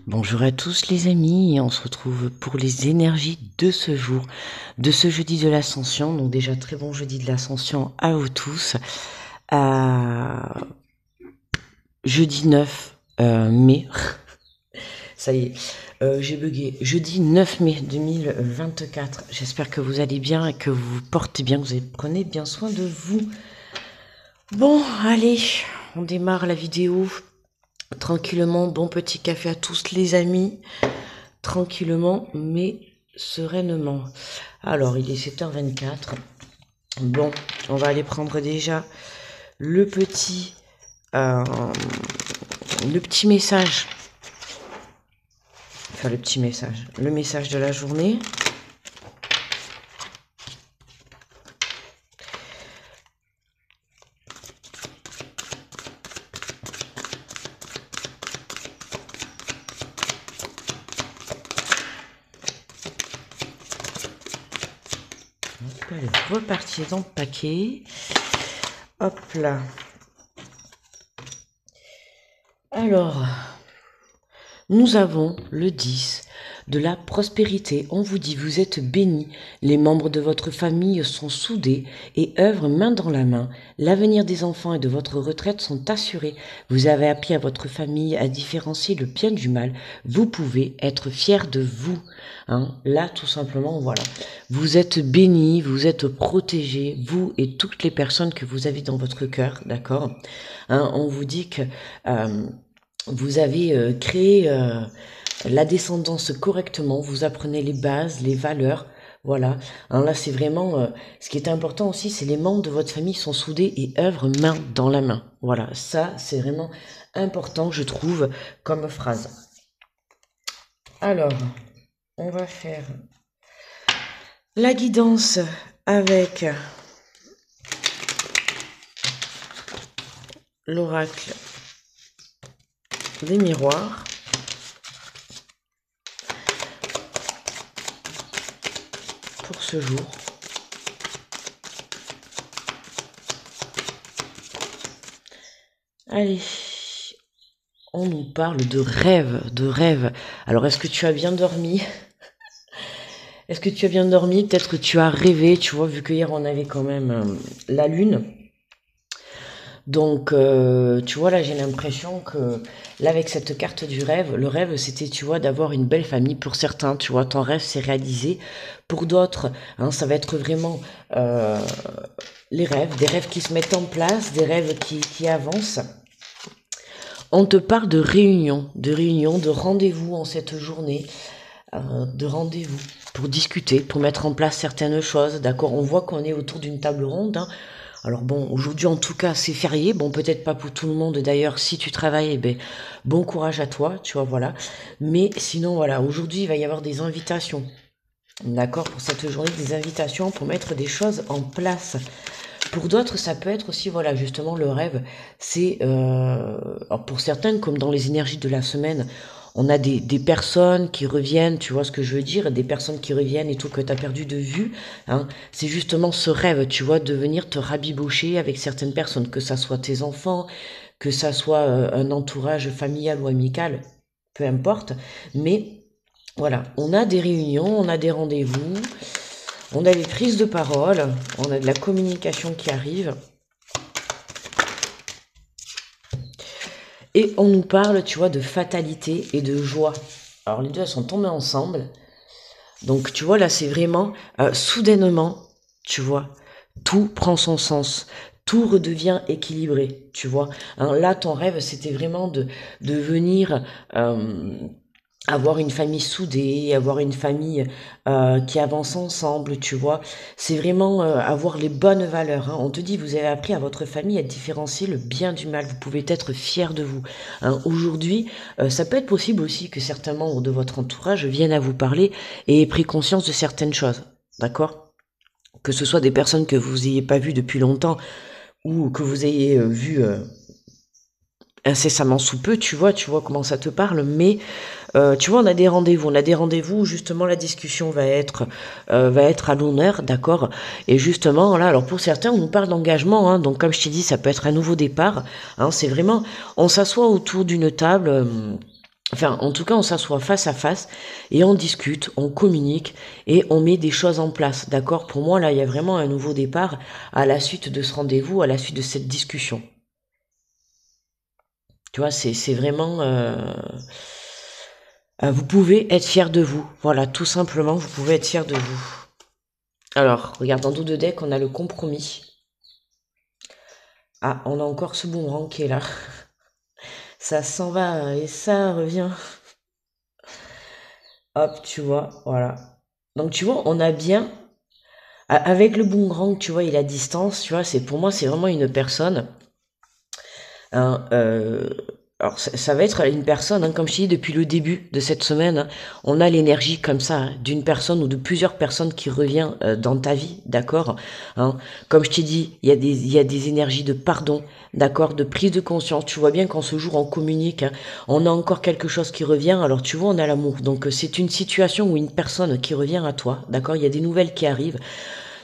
Bonjour à tous les amis, on se retrouve pour les énergies de ce jour, de ce jeudi de l'Ascension. Donc déjà très bon jeudi de l'Ascension à vous tous. Jeudi 9 mai, ça y est, j'ai bugué. Jeudi 9 mai 2024, j'espère que vous allez bien et que vous vous portez bien, que vous prenez bien soin de vous. Bon, allez, on démarre la vidéo. Tranquillement, bon petit café à tous les amis. Tranquillement, mais sereinement. Alors, il est 7h24. Bon, on va aller prendre déjà le petit message. Enfin, le message de la journée. Elle est repartie dans le paquet. Hop là. Alors, nous avons le 10 de la prospérité. On vous dit, vous êtes bénis. Les membres de votre famille sont soudés et œuvrent main dans la main. L'avenir des enfants et de votre retraite sont assurés. Vous avez appris à votre famille à différencier le bien du mal. Vous pouvez être fiers de vous. Là, tout simplement, voilà. Vous êtes bénis, vous êtes protégés, vous et toutes les personnes que vous avez dans votre cœur, d'accord. On vous dit que vous avez créé la descendance correctement, vous apprenez les bases, les valeurs, voilà. Là, c'est vraiment, ce qui est important aussi, c'est les membres de votre famille sont soudés et œuvrent main dans la main. Voilà, ça, c'est vraiment important, je trouve, comme phrase. Alors, on va faire la guidance avec l'oracle des miroirs. Pour ce jour. Allez, on nous parle de rêve, de rêve. Alors, est-ce que tu as bien dormi? Est-ce que tu as bien dormi? Peut-être que tu as rêvé, tu vois, vu que hier on avait quand même la lune. Donc, tu vois, là, j'ai l'impression que, là, avec cette carte du rêve, le rêve, c'était, tu vois, d'avoir une belle famille. Pour certains, tu vois, ton rêve s'est réalisé. Pour d'autres, ça va être vraiment les rêves, des rêves qui se mettent en place, des rêves qui avancent. On te parle de réunion, de rendez-vous en cette journée, de rendez-vous pour discuter, pour mettre en place certaines choses, d'accord. On voit qu'on est autour d'une table ronde, Alors bon, aujourd'hui en tout cas c'est férié, bon peut-être pas pour tout le monde d'ailleurs, si tu travailles, bon courage à toi, tu vois, voilà. Mais sinon voilà, aujourd'hui il va y avoir des invitations, d'accord, pour cette journée, des invitations pour mettre des choses en place. Pour d'autres, ça peut être aussi, voilà, justement, le rêve, c'est, alors pour certaines, comme dans les énergies de la semaine, on a des personnes qui reviennent, tu vois ce que je veux dire, des personnes qui reviennent et tout, que tu as perdu de vue, c'est justement ce rêve, tu vois, de venir te rabibocher avec certaines personnes, que ça soit tes enfants, que ça soit un entourage familial ou amical, peu importe, mais voilà, on a des réunions, on a des rendez-vous, on a des prises de parole, on a de la communication qui arrive. Et on nous parle, tu vois, de fatalité et de joie. Alors les deux, elles sont tombées ensemble. Donc tu vois, là, c'est vraiment soudainement, tu vois, tout prend son sens. Tout redevient équilibré, tu vois. Là, ton rêve, c'était vraiment de venir avoir une famille soudée, avoir une famille qui avance ensemble, tu vois. C'est vraiment avoir les bonnes valeurs. On te dit, vous avez appris à votre famille à différencier le bien du mal. Vous pouvez être fiers de vous. Aujourd'hui, ça peut être possible aussi que certains membres de votre entourage viennent à vous parler et aient pris conscience de certaines choses. D'accord? Que ce soit des personnes que vous n'ayez pas vues depuis longtemps ou que vous ayez vues incessamment sous peu, tu vois comment ça te parle, mais tu vois, on a des rendez-vous où justement la discussion va être à l'honneur, d'accord. Et justement, là, alors pour certains, on nous parle d'engagement, donc comme je t'ai dit, ça peut être un nouveau départ. C'est vraiment, on s'assoit autour d'une table. Enfin, en tout cas, on s'assoit face à face et on discute, on communique et on met des choses en place. D'accord? Pour moi, là, il y a vraiment un nouveau départ à la suite de ce rendez-vous, à la suite de cette discussion. Tu vois, c'est vraiment... vous pouvez être fier de vous. Voilà, tout simplement, vous pouvez être fier de vous. Alors, regarde, en dos de deck, on a le compromis. Ah, on a encore ce boomerang qui est là. Ça s'en va et ça revient. Hop, tu vois, voilà. Donc, tu vois, on a bien... Avec le boomerang, tu vois, et la distance, tu vois, c'est pour moi, c'est vraiment une personne. Hein, alors, ça va être une personne, hein, comme je t'ai dit depuis le début de cette semaine, hein, on a l'énergie comme ça, hein, d'une personne ou de plusieurs personnes qui revient dans ta vie, d'accord, hein. Comme je t'ai dit, il y a des énergies de pardon, d'accord, de prise de conscience. Tu vois bien qu'en ce jour, on communique, hein, on a encore quelque chose qui revient. Alors, tu vois, on a l'amour. Donc, c'est une situation ou une personne qui revient à toi, d'accord. Il y a des nouvelles qui arrivent.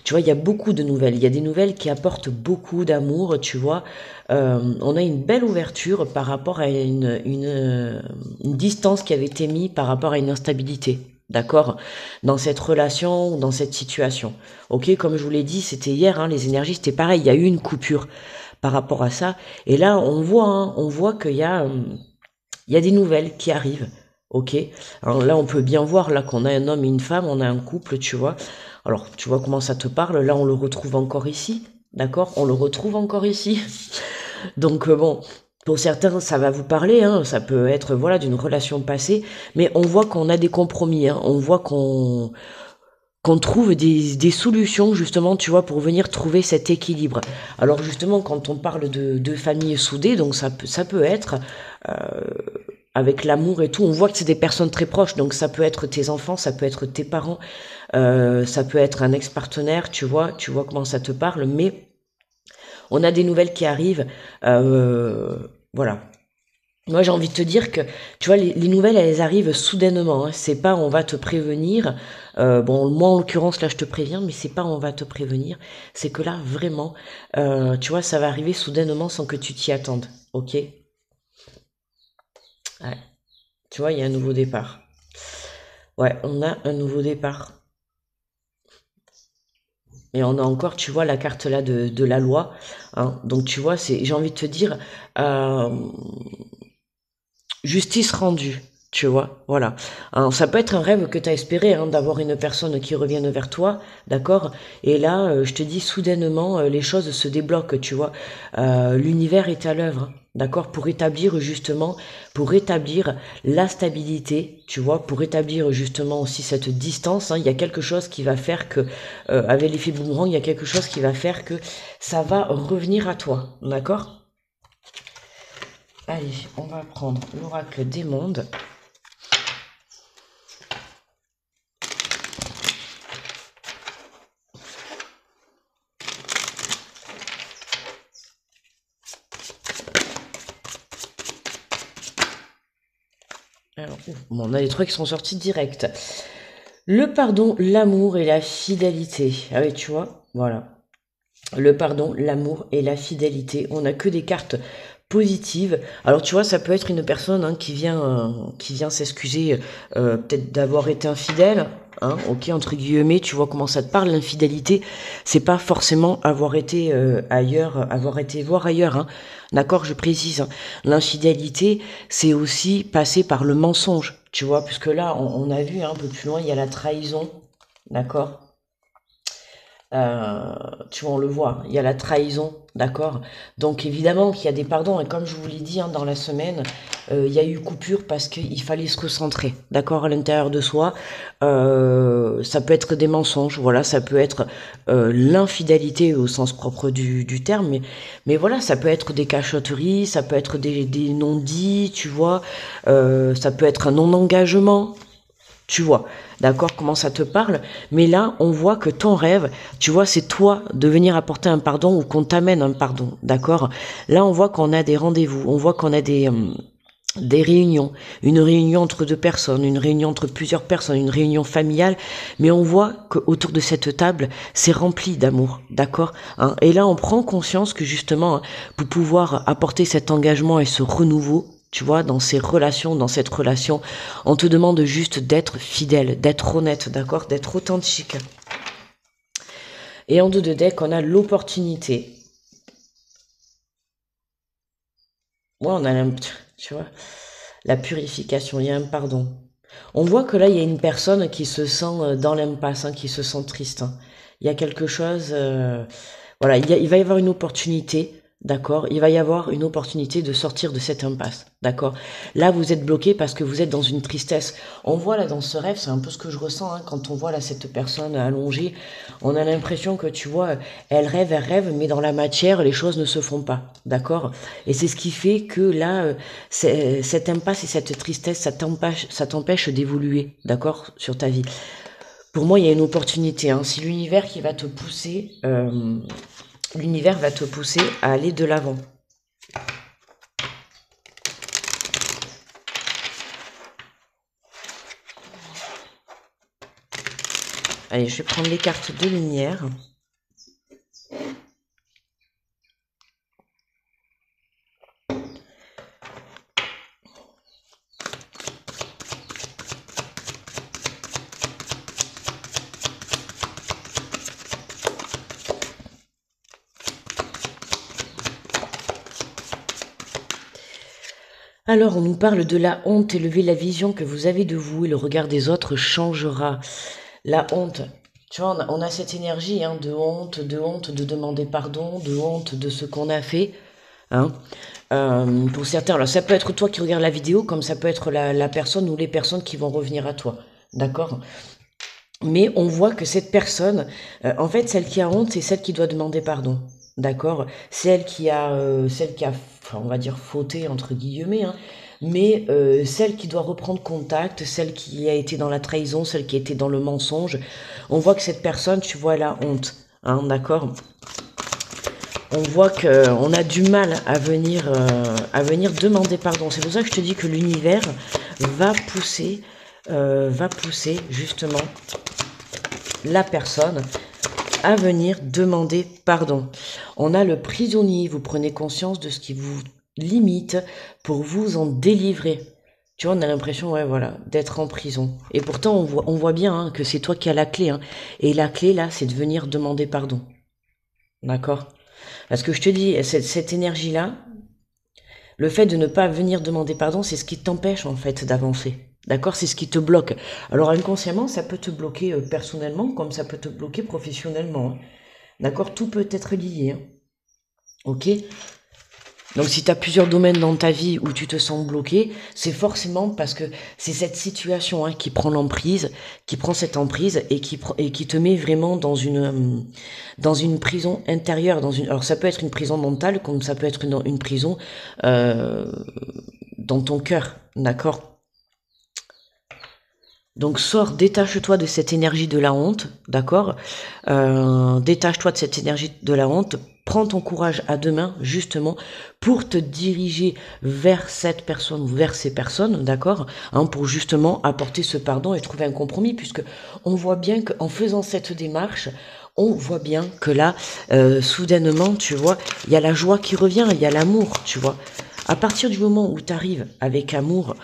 Tu vois, il y a beaucoup de nouvelles. Il y a des nouvelles qui apportent beaucoup d'amour, tu vois. On a une belle ouverture par rapport à une distance qui avait été mise par rapport à une instabilité. D'accord? Dans cette relation ou dans cette situation. Ok, comme je vous l'ai dit, c'était hier, hein, les énergies, c'était pareil. Il y a eu une coupure par rapport à ça. Et là, on voit il y a des nouvelles qui arrivent. Ok. Alors là, on peut bien voir là qu'on a un homme et une femme, on a un couple, tu vois. Alors, tu vois comment ça te parle. Là, on le retrouve encore ici. D'accord? On le retrouve encore ici. Donc, bon, pour certains, ça va vous parler. Hein, ça peut être, voilà, d'une relation passée. Mais on voit qu'on a des compromis. Hein, on voit qu'on trouve des solutions, justement, tu vois, pour venir trouver cet équilibre. Alors, justement, quand on parle de famille soudée, donc ça peut être... Euh, avec l'amour et tout, on voit que c'est des personnes très proches, donc ça peut être tes enfants, ça peut être tes parents, ça peut être un ex-partenaire, tu vois comment ça te parle, mais on a des nouvelles qui arrivent, voilà. Moi, j'ai envie de te dire que, tu vois, les nouvelles, elles arrivent soudainement, hein. C'est pas on va te prévenir. Bon, moi, en l'occurrence, là, je te préviens, mais c'est pas on va te prévenir. C'est que là, vraiment, tu vois, ça va arriver soudainement sans que tu t'y attendes. Ok? Ouais. Tu vois, il y a un nouveau départ. Ouais, on a un nouveau départ. Et on a encore, tu vois, la carte là de la loi. Hein. Donc, tu vois, j'ai envie de te dire, euh, justice rendue. Tu vois, voilà. Alors, ça peut être un rêve que tu as espéré, hein, d'avoir une personne qui revienne vers toi, d'accord. Et là, je te dis, soudainement, les choses se débloquent, tu vois. L'univers est à l'œuvre, hein, d'accord, pour établir justement, pour rétablir la stabilité, tu vois, pour établir justement aussi cette distance. Hein. Il y a quelque chose qui va faire que, avec l'effet boomerang, il y a quelque chose qui va faire que ça va revenir à toi, d'accord. Allez, on va prendre l'oracle des mondes. Alors, bon, on a les trois qui sont sortis direct. Le pardon, l'amour et la fidélité. Ah oui, tu vois, voilà. Le pardon, l'amour et la fidélité. On n'a que des cartes positives. Alors tu vois, ça peut être une personne, hein, qui vient s'excuser, peut-être d'avoir été infidèle. Hein, ok, entre guillemets, tu vois comment ça te parle. L'infidélité, c'est pas forcément avoir été ailleurs, avoir été voir ailleurs. Hein. D'accord, je précise. Hein. L'infidélité, c'est aussi passer par le mensonge. Tu vois, puisque là, on a vu, hein, un peu plus loin, il y a la trahison. D'accord. Tu vois, on le voit, il y a la trahison, d'accord. Donc évidemment qu'il y a des pardons, et comme je vous l'ai dit, hein, dans la semaine, il y a eu coupure parce qu'il fallait se recentrer, d'accord, à l'intérieur de soi. Ça peut être des mensonges, voilà, ça peut être l'infidélité au sens propre du terme, mais voilà, ça peut être des cachotteries, ça peut être des non-dits, tu vois, ça peut être un non-engagement, tu vois, d'accord, comment ça te parle. Mais là, on voit que ton rêve, tu vois, c'est toi de venir apporter un pardon ou qu'on t'amène un pardon, d'accord. Là, on voit qu'on a des rendez-vous, on voit qu'on a des réunions, une réunion entre deux personnes, une réunion entre plusieurs personnes, une réunion familiale, mais on voit qu'autour de cette table, c'est rempli d'amour, d'accord, hein. Et là, on prend conscience que justement, hein, pour pouvoir apporter cet engagement et ce renouveau, tu vois, dans ces relations, dans cette relation. On te demande juste d'être fidèle, d'être honnête, d'accord, d'être authentique. Et en dos de deck, on a l'opportunité. Ouais, on a, tu vois, la purification, il y a un pardon. On voit que là, il y a une personne qui se sent dans l'impasse, hein, qui se sent triste, hein. Il y a quelque chose, voilà, il va y avoir une opportunité, d'accord? Il va y avoir une opportunité de sortir de cette impasse, d'accord? Là, vous êtes bloqué parce que vous êtes dans une tristesse. On voit là dans ce rêve, c'est un peu ce que je ressens, hein, quand on voit là cette personne allongée, on a l'impression que tu vois, elle rêve, mais dans la matière, les choses ne se font pas, d'accord? Et c'est ce qui fait que là, cette impasse et cette tristesse, ça t'empêche d'évoluer, d'accord, sur ta vie. Pour moi, il y a une opportunité, hein. Si l'univers qui va te pousser, l'univers va te pousser à aller de l'avant. Allez, je vais prendre les cartes de lumière. Alors, on nous parle de la honte. Élevez la vision que vous avez de vous et le regard des autres changera. La honte. Tu vois, on a cette énergie, hein, de honte, de demander pardon, de honte de ce qu'on a fait. Hein. Pour certains, alors ça peut être toi qui regardes la vidéo, comme ça peut être la personne ou les personnes qui vont revenir à toi. D'accord? Mais on voit que cette personne, en fait, celle qui a honte, c'est celle qui doit demander pardon. D'accord? Celle qui a, enfin, on va dire fauté entre guillemets, hein, mais celle qui doit reprendre contact, celle qui a été dans la trahison, celle qui a été dans le mensonge. On voit que cette personne, tu vois, elle a honte. Hein, d'accord? On voit qu'on a du mal à venir demander pardon. C'est pour ça que je te dis que l'univers va pousser justement la personne à venir demander pardon. On a le prisonnier, vous prenez conscience de ce qui vous limite pour vous en délivrer. Tu vois, on a l'impression, ouais, voilà, d'être en prison. Et pourtant, on voit bien, hein, que c'est toi qui as la clé, hein. Et la clé, là, c'est de venir demander pardon. D'accord? Parce que je te dis, cette énergie-là, le fait de ne pas venir demander pardon, c'est ce qui t'empêche, en fait, d'avancer. D'accord? C'est ce qui te bloque. Alors, inconsciemment, ça peut te bloquer personnellement, comme ça peut te bloquer professionnellement, hein. D'accord? Tout peut être lié, hein. Ok? Donc si tu as plusieurs domaines dans ta vie où tu te sens bloqué, c'est forcément parce que c'est cette situation, hein, qui prend l'emprise, qui prend cette emprise et qui te met vraiment dans une prison intérieure. Alors ça peut être une prison mentale comme ça peut être une prison euh, dans ton cœur, d'accord? Donc sors, détache-toi de cette énergie de la honte, d'accord? Détache-toi de cette énergie de la honte, prends ton courage à deux mains, justement, pour te diriger vers cette personne ou vers ces personnes, d'accord? Hein, pour justement apporter ce pardon et trouver un compromis, puisque on voit bien qu'en faisant cette démarche, on voit bien que là, soudainement, tu vois, il y a la joie qui revient, il y a l'amour, tu vois. À partir du moment où tu arrives avec amour,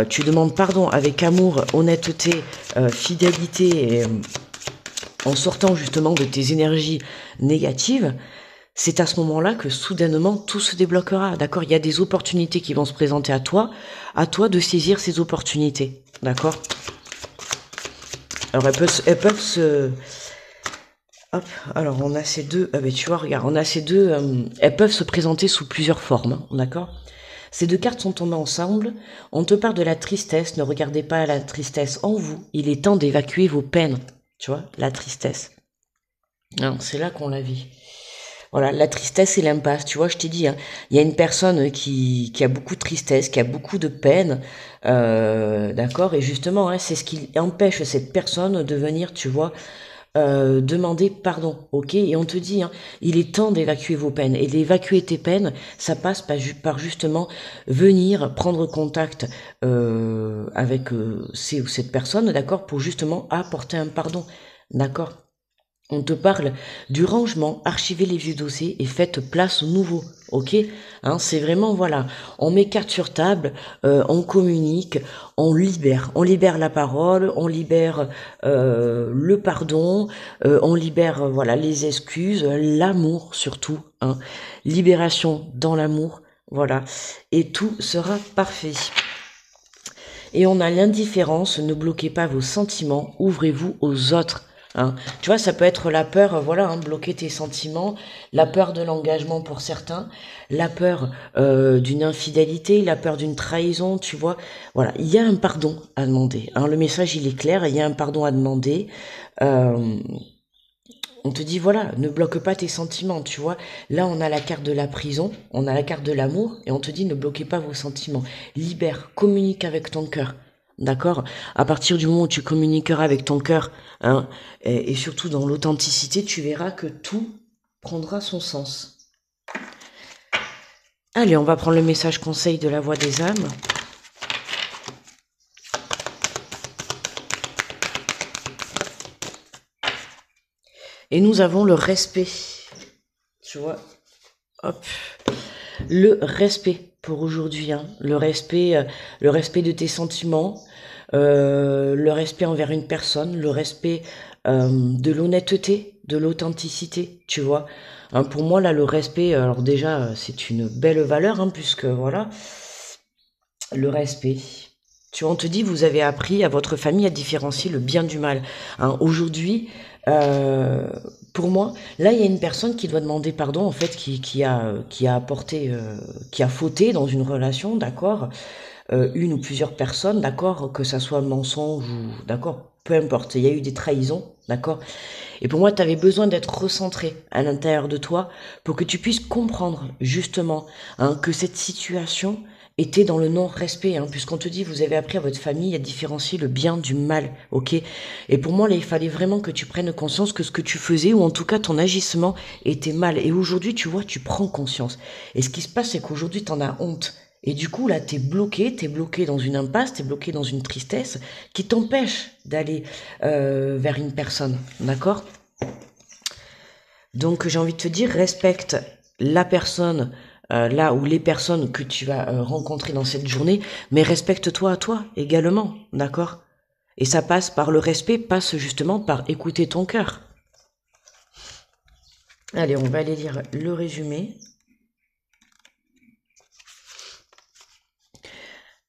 tu demandes pardon avec amour, honnêteté, fidélité, et, en sortant justement de tes énergies négatives, c'est à ce moment-là que soudainement tout se débloquera, d'accord? Il y a des opportunités qui vont se présenter à toi de saisir ces opportunités, d'accord? Alors elles peuvent se... Hop, alors on a ces deux, ben tu vois, regarde, on a ces deux, elles peuvent se présenter sous plusieurs formes, hein, d'accord? Ces deux cartes sont tombées ensemble. On te parle de la tristesse. Ne regardez pas la tristesse en vous. Il est temps d'évacuer vos peines. Tu vois, la tristesse. C'est là qu'on la vit. Voilà, la tristesse et l'impasse. Tu vois, je t'ai dit, hein, il y a une personne qui a beaucoup de tristesse, qui a beaucoup de peine. D'accord? Et justement, hein, c'est ce qui empêche cette personne de venir, tu vois, demander pardon, ok? Et on te dit, hein, il est temps d'évacuer vos peines. Et d'évacuer tes peines, ça passe par justement venir prendre contact avec ces ou cette personne, d'accord? Pour justement apporter un pardon, d'accord? On te parle du rangement, archivez les vieux dossiers et faites place aux nouveaux, ok? Hein, c'est vraiment, voilà, on met carte sur table, on communique, on libère la parole, on libère le pardon, on libère, voilà, les excuses, l'amour surtout, hein? Libération dans l'amour, voilà, et tout sera parfait. Et on a l'indifférence, ne bloquez pas vos sentiments, ouvrez-vous aux autres. Hein. Tu vois, ça peut être la peur, voilà, hein, bloquer tes sentiments, la peur de l'engagement pour certains, la peur d'une infidélité, la peur d'une trahison, tu vois. Voilà, il y a un pardon à demander. Hein. Le message, il est clair, il y a un pardon à demander. Euh, on te dit, voilà, ne bloque pas tes sentiments, tu vois. Là, on a la carte de la prison, on a la carte de l'amour, et on te dit, ne bloquez pas vos sentiments. Libère, communique avec ton cœur. D'accord? À partir du moment où tu communiqueras avec ton cœur, hein, et surtout dans l'authenticité, tu verras que tout prendra son sens. Allez, on va prendre le message conseil de la voix des âmes. Et nous avons le respect. Tu vois? Hop. Le respect pour aujourd'hui, hein. Le respect de tes sentiments, le respect envers une personne, le respect de l'honnêteté, de l'authenticité, tu vois. Hein, pour moi, là, le respect, alors déjà, c'est une belle valeur, hein, puisque voilà, le respect. Tu vois, on te dit, vous avez appris à votre famille à différencier le bien du mal. Hein, aujourd'hui, euh, pour moi, là, il y a une personne qui doit demander pardon, en fait, qui a apporté, qui a fauté dans une relation, d'accord, une ou plusieurs personnes, d'accord, que ça soit mensonge ou, d'accord, peu importe, il y a eu des trahisons, d'accord. Et pour moi, tu avais besoin d'être recentré à l'intérieur de toi pour que tu puisses comprendre justement, hein, que cette situation était dans le non-respect, hein, puisqu'on te dit, vous avez appris à votre famille à différencier le bien du mal, ok? Et pour moi, là, il fallait vraiment que tu prennes conscience que ce que tu faisais, ou en tout cas ton agissement, était mal. Et aujourd'hui, tu vois, tu prends conscience. Et ce qui se passe, c'est qu'aujourd'hui, tu en as honte. Et du coup, là, t'es bloqué dans une impasse, t'es bloqué dans une tristesse qui t'empêche d'aller vers une personne, d'accord? Donc, j'ai envie de te dire, respecte la personne, là ou les personnes que tu vas rencontrer dans cette journée, mais respecte-toi à toi également, d'accord? Et ça passe par le respect, passe justement par écouter ton cœur. Allez, on va aller lire le résumé.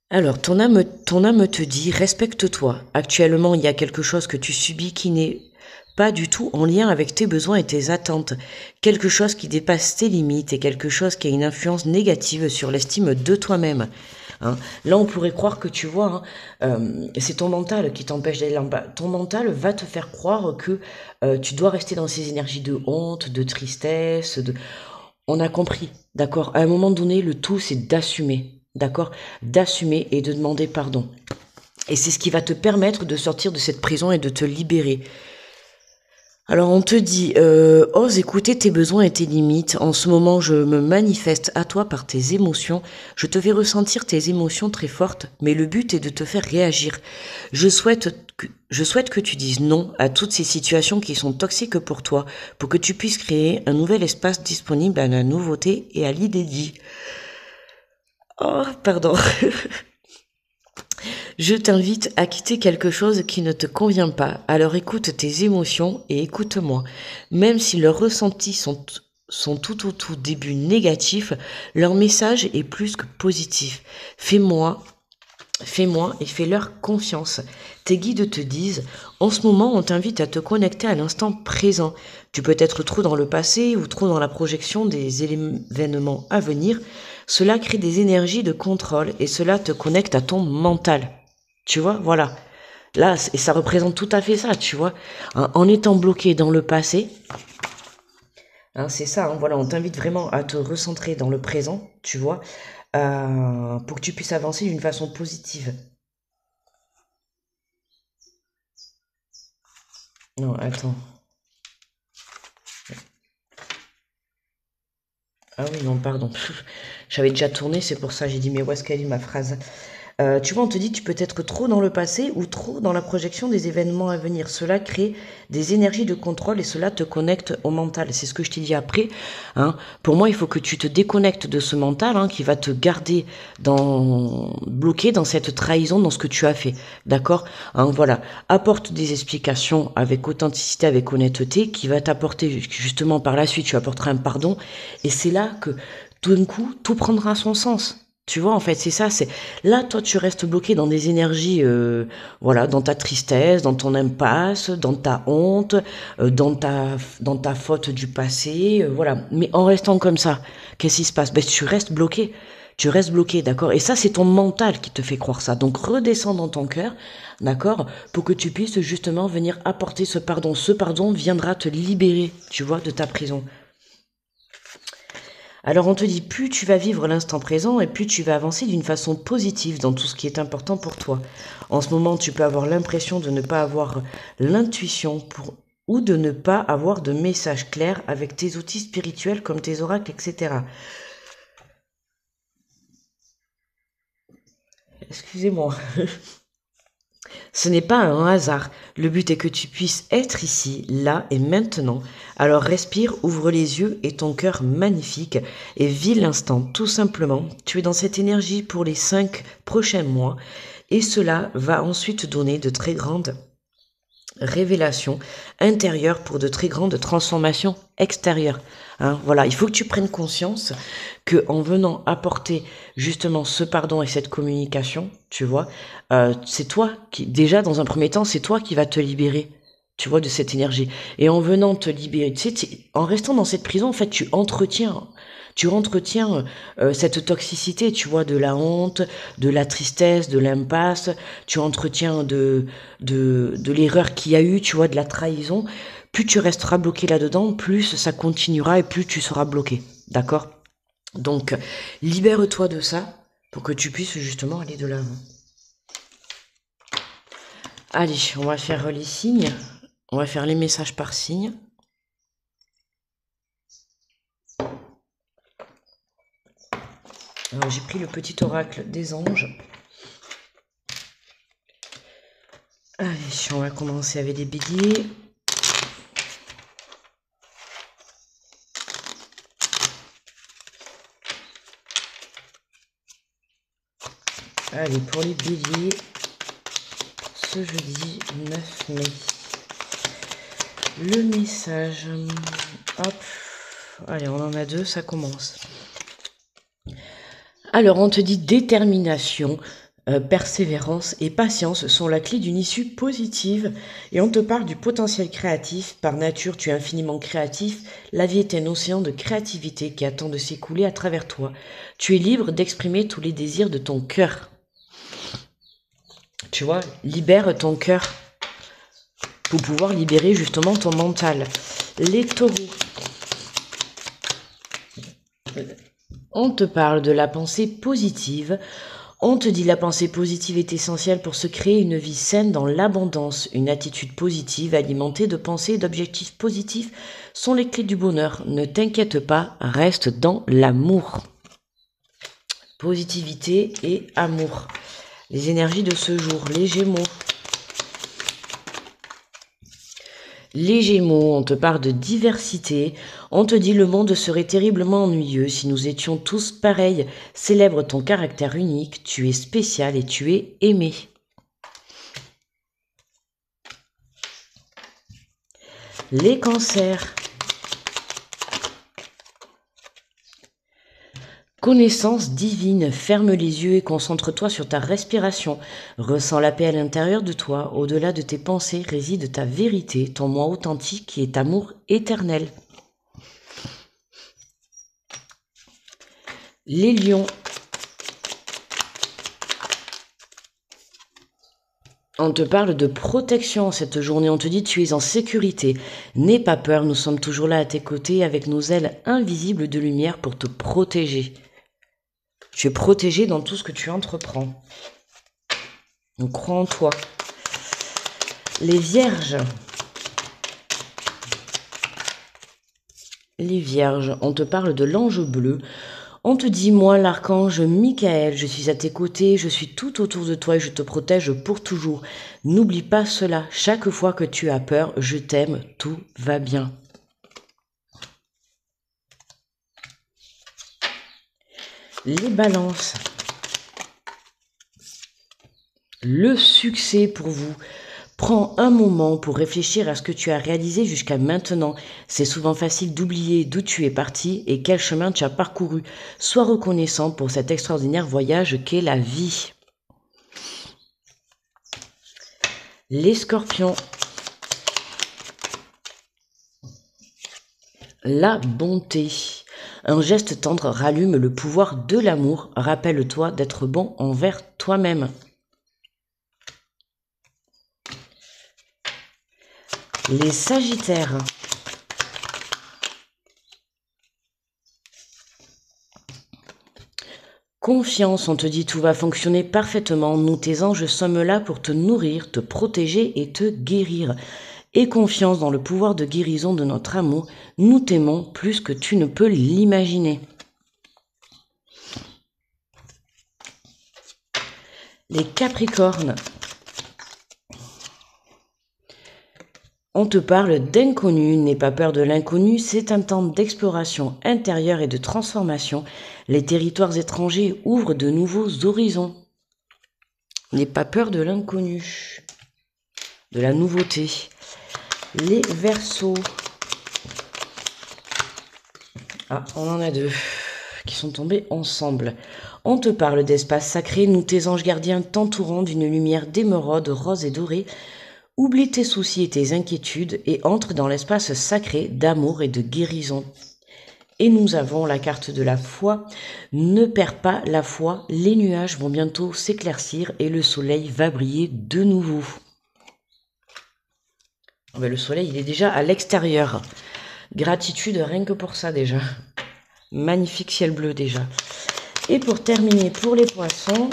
Alors, ton âme te dit, respecte-toi. Actuellement, il y a quelque chose que tu subis qui n'est pas du tout en lien avec tes besoins et tes attentes. Quelque chose qui dépasse tes limites et quelque chose qui a une influence négative sur l'estime de toi-même. Hein. Là, on pourrait croire que tu vois, hein, c'est ton mental qui t'empêche d'aller là-bas. Ton mental va te faire croire que tu dois rester dans ces énergies de honte, de tristesse, de... On a compris, d'accord? À un moment donné, le tout, c'est d'assumer, d'accord? D'assumer et de demander pardon. Et c'est ce qui va te permettre de sortir de cette prison et de te libérer. Alors on te dit, ose écouter tes besoins et tes limites. En ce moment, je me manifeste à toi par tes émotions. Je te fais ressentir tes émotions très fortes, mais le but est de te faire réagir. Je souhaite que tu dises non à toutes ces situations qui sont toxiques pour toi, pour que tu puisses créer un nouvel espace disponible à la nouveauté et à l'inédit. Oh, pardon. Je t'invite à quitter quelque chose qui ne te convient pas. Alors écoute tes émotions et écoute-moi. Même si leurs ressentis sont tout au tout début négatifs, leur message est plus que positif. Fais-moi et fais-leur confiance. Tes guides te disent, en ce moment, on t'invite à te connecter à l'instant présent. Tu peux être trop dans le passé ou trop dans la projection des événements à venir. Cela crée des énergies de contrôle et cela te connecte à ton mental. Tu vois, voilà. Là, et ça représente tout à fait ça, tu vois. En étant bloqué dans le passé, hein, c'est ça, hein, voilà, on t'invite vraiment à te recentrer dans le présent, tu vois, pour que tu puisses avancer d'une façon positive. Non, attends. Ah oui, non, pardon. J'avais déjà tourné, c'est pour ça j'ai dit, mais où est-ce qu'elle est ma phrase? Tu vois, on te dit tu peux être trop dans le passé ou trop dans la projection des événements à venir. Cela crée des énergies de contrôle et cela te connecte au mental. C'est ce que je t'ai dit après. Hein. Pour moi, il faut que tu te déconnectes de ce mental qui va te garder bloqué dans cette trahison, dans ce que tu as fait. D'accord. Voilà. Apporte des explications avec authenticité, avec honnêteté, qui va t'apporter justement par la suite, tu apporteras un pardon. Et c'est là que tout d'un coup, tout prendra son sens. Tu vois, en fait, c'est ça. C'est là, toi, tu restes bloqué dans des énergies, voilà, dans ta tristesse, dans ton impasse, dans ta honte, dans ta faute du passé, voilà. Mais en restant comme ça, qu'est-ce qui se passe? Ben, tu restes bloqué. Tu restes bloqué, d'accord? Et ça, c'est ton mental qui te fait croire ça. Donc, redescends dans ton cœur, d'accord? Pour que tu puisses justement venir apporter ce pardon. Ce pardon viendra te libérer, tu vois, de ta prison. Alors on te dit, plus tu vas vivre l'instant présent et plus tu vas avancer d'une façon positive dans tout ce qui est important pour toi. En ce moment, tu peux avoir l'impression de ne pas avoir l'intuition ou de ne pas avoir de message clair avec tes outils spirituels comme tes oracles, etc. Excusez-moi. Ce n'est pas un hasard. Le but est que tu puisses être ici, là et maintenant. Alors respire, ouvre les yeux et ton cœur magnifique et vis l'instant tout simplement. Tu es dans cette énergie pour les 5 prochains mois et cela va ensuite donner de très grandes révélations intérieures pour de très grandes transformations extérieures. Voilà, il faut que tu prennes conscience que en venant apporter justement ce pardon et cette communication, tu vois, c'est toi qui, déjà dans un premier temps, c'est toi qui va te libérer, tu vois, de cette énergie. Et en venant te libérer, tu sais, en restant dans cette prison, en fait, tu entretiens cette toxicité, tu vois, de la honte, de la tristesse, de l'impasse, tu entretiens de l'erreur qu'il y a eu, tu vois, de la trahison. Plus tu resteras bloqué là-dedans, plus ça continuera et plus tu seras bloqué. D'accord? Donc, libère-toi de ça pour que tu puisses justement aller de l'avant. Allez, on va faire les signes. On va faire les messages par signe. Alors, j'ai pris le petit oracle des anges. Allez, on va commencer avec les béliers. Allez, pour les béliers, ce jeudi 9 mai. Le message. Hop. Allez, on en a 2, ça commence. Alors, on te dit détermination, persévérance et patience sont la clé d'une issue positive et on te parle du potentiel créatif. Par nature, tu es infiniment créatif. La vie est un océan de créativité qui attend de s'écouler à travers toi. Tu es libre d'exprimer tous les désirs de ton cœur. Tu vois, libère ton cœur pour pouvoir libérer justement ton mental. Les taureaux. On te parle de la pensée positive. On te dit la pensée positive est essentielle pour se créer une vie saine dans l'abondance. Une attitude positive alimentée de pensées et d'objectifs positifs sont les clés du bonheur. Ne t'inquiète pas, reste dans l'amour. Positivité et amour. Les énergies de ce jour, les Gémeaux. Les Gémeaux, on te parle de diversité. On te dit le monde serait terriblement ennuyeux si nous étions tous pareils. Célèbre ton caractère unique, tu es spécial et tu es aimé. Les Cancers. Connaissance divine, ferme les yeux et concentre-toi sur ta respiration. Ressens la paix à l'intérieur de toi. Au-delà de tes pensées réside ta vérité, ton moi authentique qui est amour éternel. Les lions. On te parle de protection cette journée, on te dit tu es en sécurité. N'aie pas peur, nous sommes toujours là à tes côtés avec nos ailes invisibles de lumière pour te protéger. Tu es protégé dans tout ce que tu entreprends. On croit en toi. Les vierges. Les vierges, on te parle de l'ange bleu. On te dit, moi, l'archange Michael, je suis à tes côtés, je suis tout autour de toi et je te protège pour toujours. N'oublie pas cela, chaque fois que tu as peur, je t'aime, tout va bien. Les balances. Le succès pour vous. Prends un moment pour réfléchir à ce que tu as réalisé jusqu'à maintenant. C'est souvent facile d'oublier d'où tu es parti et quel chemin tu as parcouru. Sois reconnaissant pour cet extraordinaire voyage qu'est la vie. Les scorpions. La bonté. Un geste tendre rallume le pouvoir de l'amour. Rappelle-toi d'être bon envers toi-même. Les sagittaires. Confiance, on te dit tout va fonctionner parfaitement. Nous, tes anges, sommes là pour te nourrir, te protéger et te guérir. Aie confiance dans le pouvoir de guérison de notre amour. Nous t'aimons plus que tu ne peux l'imaginer. Les Capricornes. On te parle d'inconnu, n'aie pas peur de l'inconnu, c'est un temps d'exploration intérieure et de transformation. Les territoires étrangers ouvrent de nouveaux horizons. N'aie pas peur de l'inconnu, de la nouveauté. Les Verseaux. Ah, on en a deux qui sont tombés ensemble. On te parle d'espace sacré, nous tes anges gardiens t'entourant d'une lumière d'émeraude rose et dorée. Oublie tes soucis et tes inquiétudes et entre dans l'espace sacré d'amour et de guérison. Et nous avons la carte de la foi. Ne perds pas la foi, les nuages vont bientôt s'éclaircir et le soleil va briller de nouveau. Oh ben le soleil, il est déjà à l'extérieur. Gratitude rien que pour ça déjà. Magnifique ciel bleu déjà. Et pour terminer, pour les poissons...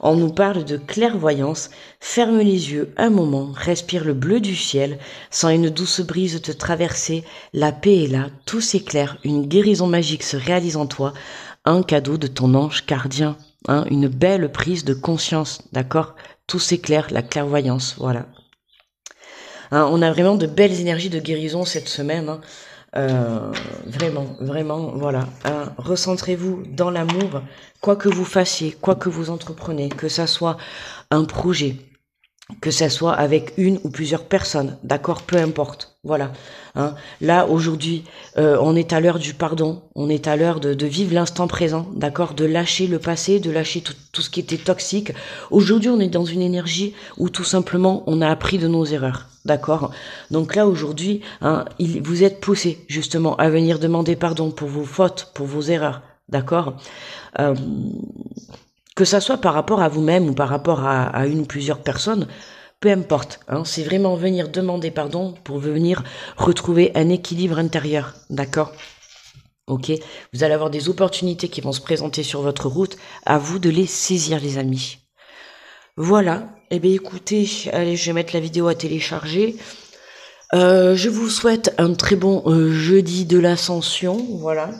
on nous parle de clairvoyance. Ferme les yeux un moment, respire le bleu du ciel, sens une douce brise te traverser, la paix est là, tout s'éclaire, une guérison magique se réalise en toi, un cadeau de ton ange gardien, une belle prise de conscience, d'accord? Tout s'éclaire, la clairvoyance, voilà. On a vraiment de belles énergies de guérison cette semaine, vraiment, voilà. Recentrez-vous dans l'amour, quoi que vous fassiez, quoi que vous entreprenez, que ça soit un projet, que ça soit avec une ou plusieurs personnes, d'accord, peu importe, voilà. Là, aujourd'hui, on est à l'heure du pardon, on est à l'heure de vivre l'instant présent, d'accord, de lâcher le passé, de lâcher tout ce qui était toxique. Aujourd'hui, on est dans une énergie où tout simplement, on a appris de nos erreurs, d'accord. Donc là, aujourd'hui, vous êtes poussé justement à venir demander pardon pour vos fautes, pour vos erreurs, d'accord. Que ça soit par rapport à vous-même ou par rapport à une ou plusieurs personnes, peu importe, c'est vraiment venir demander pardon pour venir retrouver un équilibre intérieur, d'accord? Ok, vous allez avoir des opportunités qui vont se présenter sur votre route, à vous de les saisir les amis. Voilà, eh bien écoutez, allez, je vais mettre la vidéo à télécharger. Je vous souhaite un très bon jeudi de l'Ascension, voilà.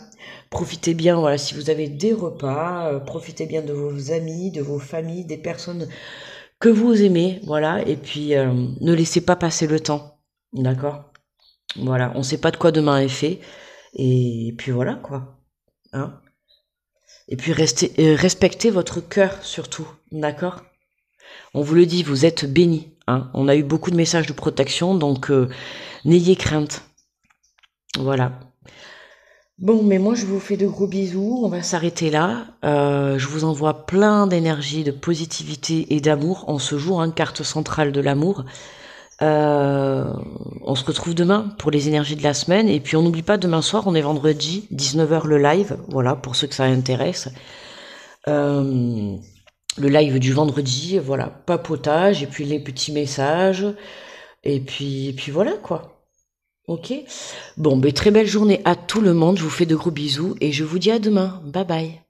Profitez bien, voilà, si vous avez des repas, profitez bien de vos amis, de vos familles, des personnes que vous aimez, voilà, et puis ne laissez pas passer le temps, d'accord? Voilà, on ne sait pas de quoi demain est fait, et puis voilà, quoi. Et puis respectez votre cœur, surtout, d'accord? On vous le dit, vous êtes bénis, On a eu beaucoup de messages de protection, donc n'ayez crainte. Voilà. Bon, mais moi je vous fais de gros bisous, on va s'arrêter là. Je vous envoie plein d'énergie, de positivité et d'amour en ce jour, carte centrale de l'amour. On se retrouve demain pour les énergies de la semaine. Et puis on n'oublie pas, demain soir, on est vendredi, 19h le live, voilà, pour ceux que ça intéresse. Le live du vendredi, voilà, papotage, et puis les petits messages, et puis voilà, quoi. Ok. Bon, très belle journée à tout le monde. Je vous fais de gros bisous et je vous dis à demain. Bye bye.